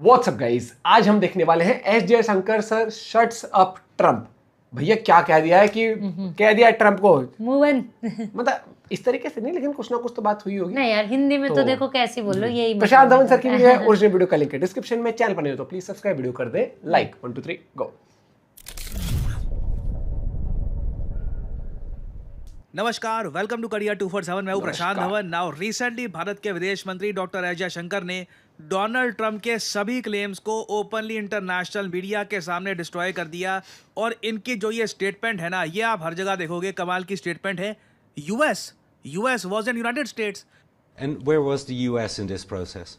WhatsApp guys, आज हम देखने वाले हैं S Jaishankar sir shuts up Trump. भैया क्या कह दिया है कि कह दिया है ट्रम्प को मूव ऑन। मतलब इस तरीके से नहीं, लेकिन कुछ ना कुछ तो बात हुई होगी। नहीं यार, हिंदी में तो देखो कैसी बोल लो, यही प्रशांत धवन सर की वीडियो है, ओरिजिनल वीडियो का लिंक है डिस्क्रिप्शन में। चैनल पर नहीं हो तो प्लीज सब्सक्राइब, वीडियो कर दे लाइक। 1 2 3 गो। नमस्कार, वेलकम टू करियर 247। मैं हूं प्रशांत धवन। नाउ रिसेंटली भारत के विदेश मंत्री डॉक्टर एस जयशंकर ने डोनाल्ड ट्रंप के सभी क्लेम्स को ओपनली इंटरनेशनल मीडिया के सामने डिस्ट्रॉय कर दिया। और इनकी जो ये स्टेटमेंट है ना, ये आप हर जगह देखोगे, कमाल की स्टेटमेंट है। US was in United states. And where was the US in this process?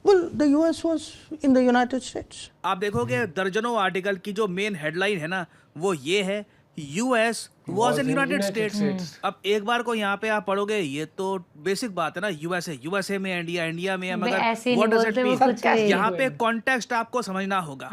Well, the US was in the United States. आप देखोगे दर्जनों आर्टिकल की जो मेन हेडलाइन है ना, वो ये है, US was in United states. अब एक बार को यहाँ पे आप पढ़ोगे, ये तो बेसिक बात है ना, यूएसए में इंडिया में है, मगर व्हाट डज इट मीन? यहाँ पे कॉन्टेक्स्ट आपको समझना होगा।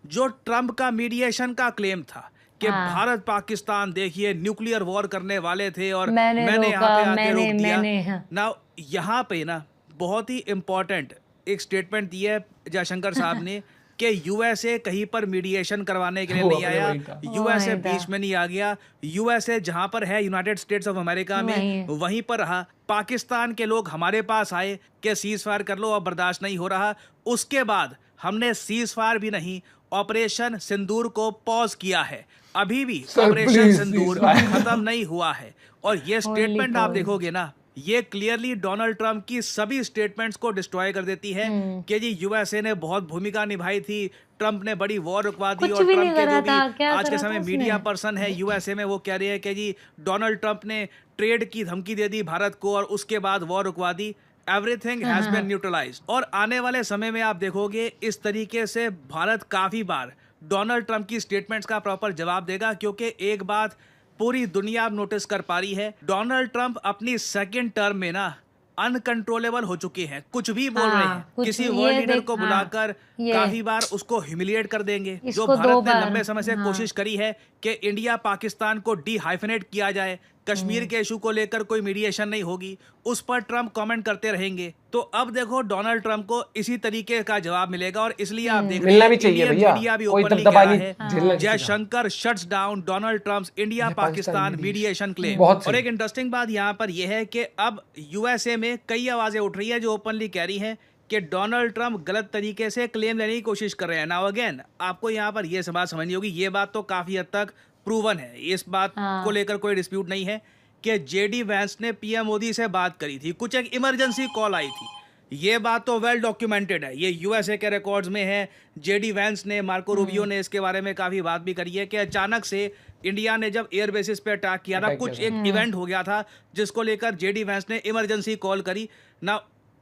जो ट्रम्प का मीडिएशन का क्लेम था कि भारत पाकिस्तान देखिए न्यूक्लियर वॉर करने वाले थे और मैंने यहाँ पे आके रोक दिया ना। यहाँ पे ना बहुत ही इम्पोर्टेंट एक स्टेटमेंट दी है जयशंकर साहब ने कि यूएसए कहीं पर मीडिएशन करवाने के लिए नहीं आया, यूएसए बीच में नहीं आ गया। यूएसए जहां पर है यूनाइटेड स्टेट्स ऑफ अमेरिका में, वहीं पर रहा। पाकिस्तान के लोग हमारे पास आए कि सीज फायर कर लो, अब बर्दाश्त नहीं हो रहा। उसके बाद हमने सीज फायर भी नहीं, ऑपरेशन सिंदूर को पॉज किया है। अभी भी ऑपरेशन सिंदूर खत्म नहीं हुआ है। और ये स्टेटमेंट आप देखोगे ना, ये क्लियरली डोनाल्ड ट्रंप की सभी स्टेटमेंट्स को डिस्ट्रॉय कर देती है कि जी यूएसए ने बहुत भूमिका निभाई थी, ट्रंप ने बड़ी वॉर रुकवा दी। और ट्रंप के जो भी आज के समय मीडिया पर्सन है यूएसए में, वो कह रहे हैं कि जी डोनाल्ड ट्रंप ने ट्रेड की धमकी दे दी भारत को और उसके बाद वॉर रुकवा दी। Everything has been neutralised. और आने वाले समय में आप देखोगे इस तरीके से भारत काफी बार डोनाल्ड ट्रंप की स्टेटमेंट्स का प्रॉपर जवाब देगा, क्योंकि एक बात पूरी दुनिया नोटिस कर पा रही है, डोनाल्ड ट्रंप अपनी सेकंड टर्म में ना अनकंट्रोलेबल हो चुके हैं। कुछ भी बोल रहे हैं, किसी वर्ल्ड लीडर को बुलाकर काफी बार उसको ह्यूमिलिएट कर देंगे। जो भारत ने लंबे समय से कोशिश करी है कि इंडिया पाकिस्तान को डिहाइफेनेट किया जाए, कश्मीर के इशू को लेकर कोई मीडिएशन नहीं होगी, उस पर ट्रंप कमेंट करते रहेंगे। तो अब देखो डोनाल्ड ट्रंप को इसी तरीके का जवाब मिलेगा। और इसलिए आप देख रहे हैं मीडिया भी ओपनली कह रहा है, Jaishankar shuts down Donald Trump's India Pakistan mediation claim. और एक इंटरेस्टिंग बात यहाँ पर यह है कि अब यूएसए में कई आवाजें उठ रही है जो ओपनली कह रही हैं कि डोनाल्ड ट्रंप गलत तरीके से क्लेम लेने की कोशिश कर रहे हैं। नाउ अगेन आपको यहाँ पर यह बात समझनी होगी, ये बात तो काफी हद तक प्रूवन है, इस बात को लेकर कोई डिस्प्यूट नहीं है कि जेडी वैंस ने पीएम मोदी से बात करी थी, कुछ एक इमरजेंसी कॉल आई थी। ये बात तो वेल डॉक्यूमेंटेड है, ये यूएसए के रिकॉर्ड्स में है। जेडी वैंस ने, मार्को रूबियो ने इसके बारे में काफी बात भी करी है कि अचानक से इंडिया ने जब एयर बेसिस पे अटैक किया था, कुछ एक इवेंट हो गया था जिसको लेकर जेडी वैंस ने इमरजेंसी कॉल करी ना।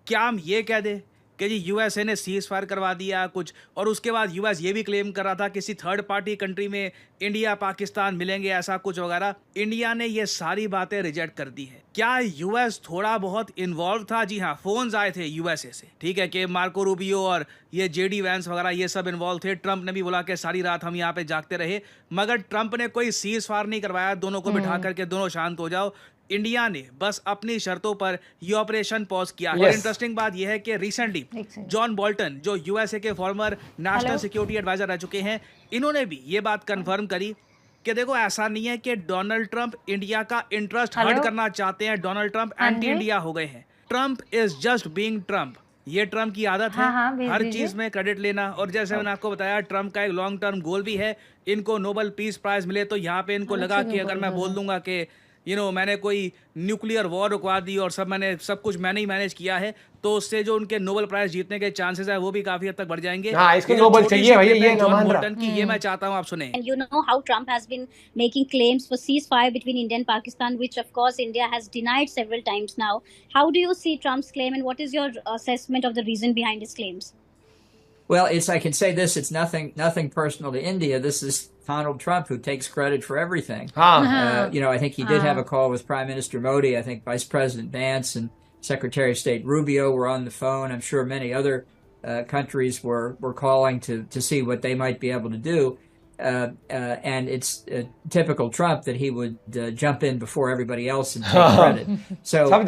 क्या हम ये कह दे कि जी यूएसए ने सीज फायर करवा दिया कुछ, और उसके बाद यूएस ये भी क्लेम कर रहा था किसी थर्ड पार्टी कंट्री में इंडिया पाकिस्तान मिलेंगे, ऐसा कुछ वगैरह। इंडिया ने ये सारी बातें रिजेक्ट कर दी है। क्या यूएस थोड़ा बहुत इन्वॉल्व था? जी हाँ, फोन्स आए थे यूएसए से, ठीक है, कि मार्को रूबियो और ये जेडी वैंस वगैरह ये सब इन्वॉल्व थे। ट्रंप ने भी बोला कि सारी रात हम यहाँ पे जागते रहे, मगर ट्रंप ने कोई सीज फायर नहीं करवाया, दोनों को बिठा करके दोनों शांत हो जाओ। इंडिया ने बस अपनी शर्तों पर ये ऑपरेशन पॉज किया। और इंटरेस्टिंग बात यह है कि रिसेंटली जॉन बोल्टन, जो यूएसए के फॉर्मर नेशनल सिक्योरिटी एडवाइजर रह चुके हैं, इन्होंने भी ये बात कंफर्म करी कि देखो ऐसा नहीं है कि डोनाल्ड ट्रंप इंडिया का इंटरेस्ट हर्ट करना चाहते हैं। डोनाल्ड ट्रंप एंटी इंडिया हो गए हैं। Trump is just being Trump. ये ट्रंप की आदत है हर चीज में क्रेडिट लेना। और जैसे मैंने आपको बताया, ट्रंप का एक लॉन्ग टर्म गोल भी है, इनको नोबेल पीस प्राइज मिले। तो यहाँ पे इनको लगा कि अगर मैं बोल दूंगा कि मैंने कोई न्यूक्लियर वॉर रुकवा दी और सब कुछ मैंने ही मैनेज किया है, तो उससे जो उनके नोबेल प्राइज जीतने के चांसेस है वो भी काफी हद तक बढ़ जाएंगे। हाँ, इसको नोबेल चाहिए भैया, ये जॉन बोल्टन की, ये मैं चाहता हूं आप सुने। And you know how Trump has been making claims for ceasefire between India and Pakistan, which of course India has denied several times now. How do you see Trump's claim, and what is your assessment of the reason behind his claims? Well, I can say this, it's nothing personal to India. This is Donald Trump who takes credit for everything. I think he did have a call with Prime Minister Modi. I think Vice President Vance and Secretary of State Rubio were on the phone. I'm sure many other countries were calling to see what they might be able to do. and it's typical Trump that he would jump in before everybody else and take credit. So it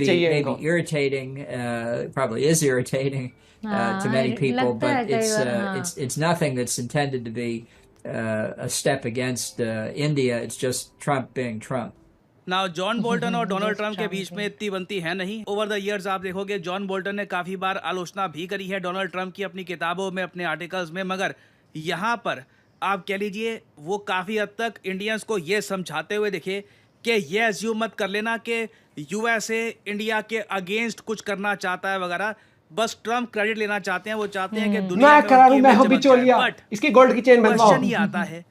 may be irritating, probably is irritating to many people, but it's nothing that's intended to be a step against India. It's just Trump being Trump. Now John Bolton और Donald Trump के बीच में इतनी बनती है नहीं। Over the years आप देखोगे John Bolton ने काफी बार आलोचना भी करी है डोनाल्ड ट्रंप की अपनी किताबों में, अपने आर्टिकल्स में, मगर यहाँ पर आप कह लीजिए वो काफी हद तक इंडियंस को ये समझाते हुए दिखे कि ये एज्यूम मत कर लेना कि यूएसए इंडिया के अगेंस्ट कुछ करना चाहता है वगैरह, बस ट्रंप क्रेडिट लेना चाहते हैं। वो चाहते हैं कि दुनिया में इसकी गोल्ड की चेन बनवाओ। क्वेश्चन ये आता है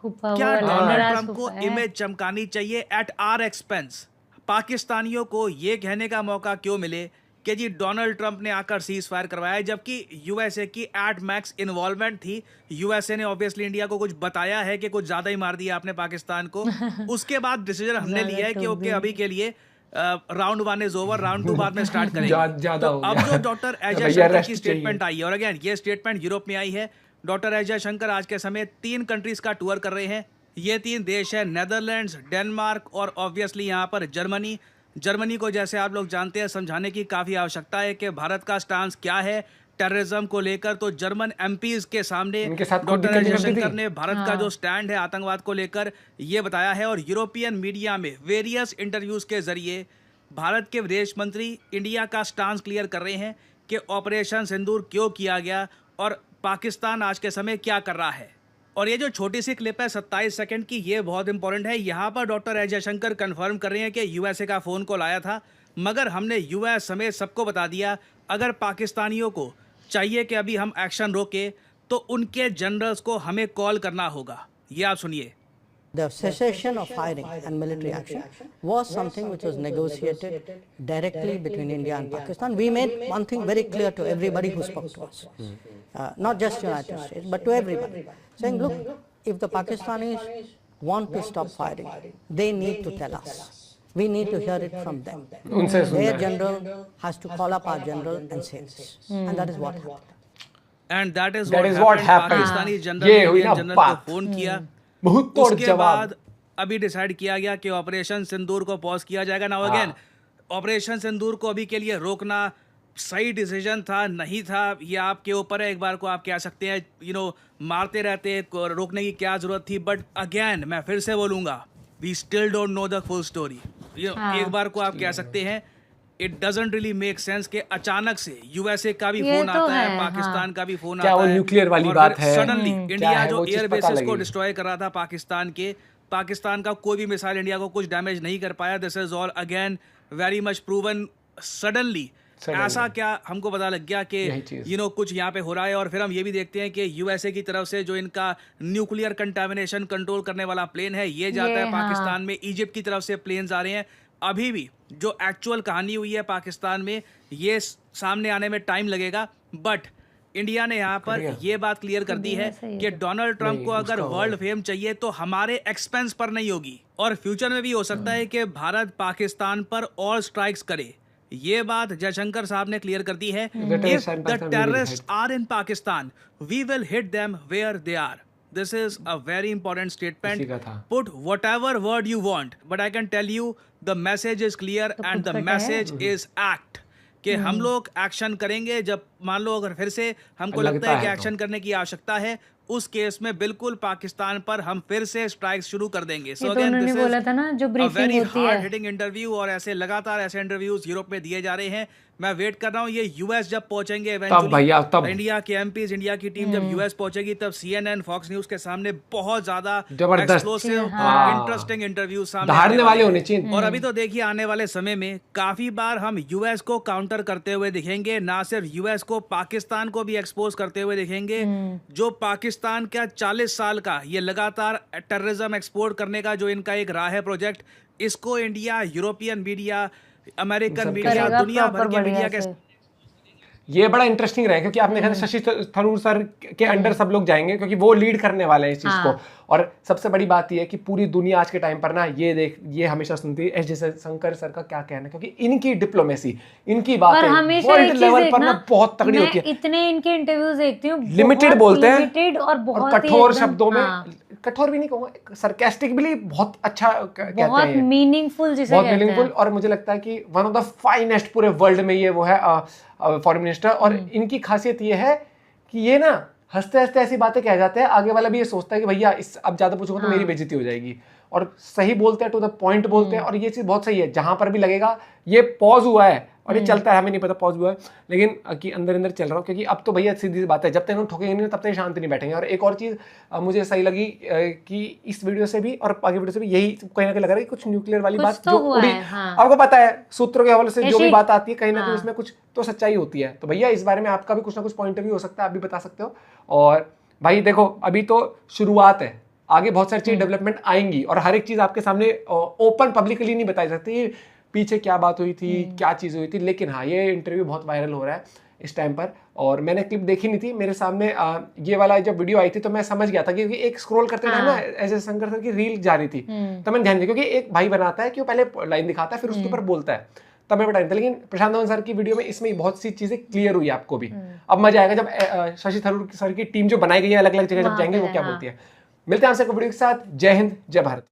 क्या डोनाल्ड ट्रंप को इमेज चमकानी चाहिए एट आर एक्सपेंस? पाकिस्तानियों को ये कहने का मौका क्यों मिले कि जी डोनाल्ड ट्रंप ने आकर सीज फायर करवाया, जबकि यूएसए की एट मैक्स इन्वॉल्वमेंट थी। यूएसए ने ऑब्वियसली इंडिया को कुछ बताया है कि कुछ ज्यादा ही मार दिया आपने पाकिस्तान को। उसके बाद डिसीजन हमने लिया है कि ओके अभी के लिए राउंड 1 इज ओवर, राउंड 2 बाद में स्टार्ट करेंगे। तो अब जो डॉक्टर अजय शंकर की स्टेटमेंट आई है, और अगेन ये स्टेटमेंट यूरोप में आई है, डॉक्टर अजय शंकर आज के समय 3 कंट्रीज का टूर कर रहे हैं। ये 3 देश है नेदरलैंड्स, डेनमार्क और ऑब्वियसली यहाँ पर जर्मनी। जर्मनी को जैसे आप लोग जानते हैं समझाने की काफ़ी आवश्यकता है कि भारत का स्टांस क्या है टेररिज्म को लेकर। तो जर्मन एमपीज के सामने डॉक्टर अजय शंकर ने भारत का जो स्टैंड है आतंकवाद को लेकर ये बताया है। और यूरोपियन मीडिया में वेरियस इंटरव्यूज़ के जरिए भारत के विदेश मंत्री इंडिया का स्टांस क्लियर कर रहे हैं कि ऑपरेशन सिंदूर क्यों किया गया और पाकिस्तान आज के समय क्या कर रहा है। और ये जो छोटी सी क्लिप है 27 सेकंड की, ये बहुत इंपॉर्टेंट है। यहाँ पर डॉक्टर अजय शंकर कंफर्म कर रहे हैं कि यूएसए का फ़ोन कॉल आया था, मगर हमने यूएस समेत सबको बता दिया अगर पाकिस्तानियों को चाहिए कि अभी हम एक्शन रोके तो उनके जनरल्स को हमें कॉल करना होगा। ये आप सुनिए। The cessation of firing and military action was something which was negotiated directly between India and Pakistan. We made one thing very clear to everybody who spoke to us, not just United States, but to everybody, saying, look, if the Pakistanis want to stop firing, they need to tell us. We need to hear it from them. Their general has to call up our general and say this. And that is what happened. And that is what happened. Pakistani general को phone किया, उसके बाद अभी decide किया गया कि operation सिंदूर को pause किया जाएगा। ना अगेन ऑपरेशन सिंदूर को अभी के लिए रोकना सही डिसीजन था नहीं था ये आपके ऊपर है। एक बार को आप कह सकते हैं मारते रहते रोकने की क्या जरूरत थी, बट अगेन मैं फिर से बोलूंगा we still don't know the full story. एक बार को आप कह सकते हैं it doesn't really make sense कि अचानक से यूएसए का भी फोन आता है, पाकिस्तान का भी फोन आता है, न्यूक्लियर वाली बात है। सडनली इंडिया जो एयर बेसेस को डिस्ट्रॉय कर रहा था पाकिस्तान का कोई भी मिसाइल इंडिया को कुछ डैमेज नहीं कर पाया। This is all again very much proven suddenly. ऐसा क्या हमको पता लग गया कि कुछ यहाँ पे हो रहा है। और फिर हम ये भी देखते हैं कि यूएसए की तरफ से जो इनका न्यूक्लियर कंटामिनेशन कंट्रोल करने वाला प्लेन है ये जाता है पाकिस्तान में। इजिप्ट की तरफ से प्लेन्स आ रहे हैं। अभी भी जो एक्चुअल कहानी हुई है पाकिस्तान में ये सामने आने में टाइम लगेगा, बट इंडिया ने यहाँ पर ये बात क्लियर कर दी है कि डोनाल्ड ट्रंप को अगर वर्ल्ड फेम चाहिए तो हमारे एक्सपेंस पर नहीं होगी। और फ्यूचर में भी हो सकता है कि भारत पाकिस्तान पर और स्ट्राइक्स करे। ये बात जयशंकर साहब ने क्लियर कर दी है। If the terrorist are in Pakistan we will hit them where they are. This is a very important statement. Put whatever word you want, but I can tell you the message is clear and the message is act. कि हम लोग action करेंगे जब मान लो अगर फिर से हमको लगता है कि एक्शन करने की आवश्यकता है, उस केस में बिल्कुल पाकिस्तान पर हम फिर से स्ट्राइक्स शुरू कर देंगे। So again this is a very hard hitting interview और ऐसे लगातार ऐसे इंटरव्यूज यूरोप में दिए जा रहे हैं। मैं वेट कर रहा हूँ ये यूएस जब पहुंचेंगे इवेंचुअली, इंडिया के एमपीज इंडिया की टीम जब यूएस पहुंचेगी तब सीएनएन फॉक्स न्यूज के सामने बहुत ज्यादा एक्सप्लोसिव और इंटरेस्टिंग इंटरव्यू सामने वाले होने चाहिए। और अभी तो देखिए आने वाले समय में काफी बार हम यूएस को काउंटर करते हुए दिखेंगे, ना सिर्फ यूएस को पाकिस्तान को भी एक्सपोज करते हुए दिखेंगे। जो पाकिस्तान का 40 साल का ये लगातार टेररिज्म एक्सपोर्ट करने का जो इनका एक राह है प्रोजेक्ट, इसको India, European media, American media, दुनिया भर के मीडिया के ये बड़ा इंटरेस्टिंग रहेगा क्योंकि आपने देखा शशि थरूर सर के अंडर सब लोग जाएंगे क्योंकि वो लीड करने वाले हैं इस चीज को। और सबसे बड़ी बात ये है कि पूरी दुनिया आज के टाइम पर ना ये हमेशा सुनती है एस जयशंकर सर का क्या कहना है, क्योंकि इनकी डिप्लोमेसी, इनकी बातें वर्ल्ड लेवल पर ना बहुत तगड़ी होती है। इतने इनके इंटरव्यूज देखती हूँ, लिमिटेड बोलते हैं, लिमिटेड और बहुत कठोर शब्दों में, कठोर भी नहीं कहूंगा, सरकास्टिकली बहुत अच्छा कहते हैं, बहुत मीनिंगफुल, जिसे बहुत कहते हैं। मीनिंगफुल। और मुझे लगता है कि वन ऑफ द फाइनेस्ट पूरे वर्ल्ड में ये वो है फॉरेन मिनिस्टर। और इनकी खासियत ये है कि ये ना हंसते हंसते ऐसी बातें कह जाते हैं, आगे वाला भी ये सोचता है कि भैया इस अब ज्यादा पूछूंगा तो मेरी बेइज्जती हो जाएगी, और सही बोलते हैं, टू द पॉइंट बोलते हैं। और ये चीज बहुत सही है, जहां पर भी लगेगा ये पॉज हुआ है और ये चलता है, हमें नहीं पता पॉज हुआ है, लेकिन कि अंदर अंदर चल रहा हो, क्योंकि अब तो भैया सीधी सी बात है, जब तक इन्होंने ठोकेंगे नहीं तब तक शांति नहीं बैठेंगे। और एक और चीज मुझे सही लगी कि इस वीडियो से भी और आगे वीडियो से भी यही कहीं ना कहीं लग रहा है कि कुछ न्यूक्लियर वाली बात तो जो उड़ी, आपको पता है सूत्रों के हवाले से जो भी बात आती है कहीं ना कहीं उसमें कुछ तो सच्चाई होती है। तो भैया इस बारे में आपका भी कुछ ना कुछ पॉइंट ऑफ व्यू हो सकता है, आप भी बता सकते हो। और भाई देखो अभी तो शुरुआत है, आगे बहुत सारी चीज डेवलपमेंट आएंगी और हर एक चीज आपके सामने ओपन पब्लिकली नहीं बताई सकती पीछे क्या बात हुई थी, क्या चीज़ हुई थी। लेकिन हाँ, ये इंटरव्यू बहुत वायरल हो रहा है इस टाइम पर, और मैंने क्लिप देखी नहीं थी, मेरे सामने ये वाला जब वीडियो आई थी तो मैं समझ गया था, क्योंकि एक स्क्रॉल करते टाइम ना एस जयशंकर सर की रील जा रही थी, तो मैंने ध्यान दिया, क्योंकि एक भाई बनाता है कि वो पहले लाइन दिखाता है फिर उसके ऊपर बोलता है, तब मैं बता नहीं था। लेकिन प्रशांत धवन सर की वीडियो में इसमें बहुत सी चीजें क्लियर हुई आपको भी। अब मजा आएगा जब शशि थरूर सर की टीम जो बनाई गई है अलग अलग जगह जब जाएंगे वो क्या बोलती है। मिलते हैं आपसे वीडियो के साथ। जय हिंद, जय भारत।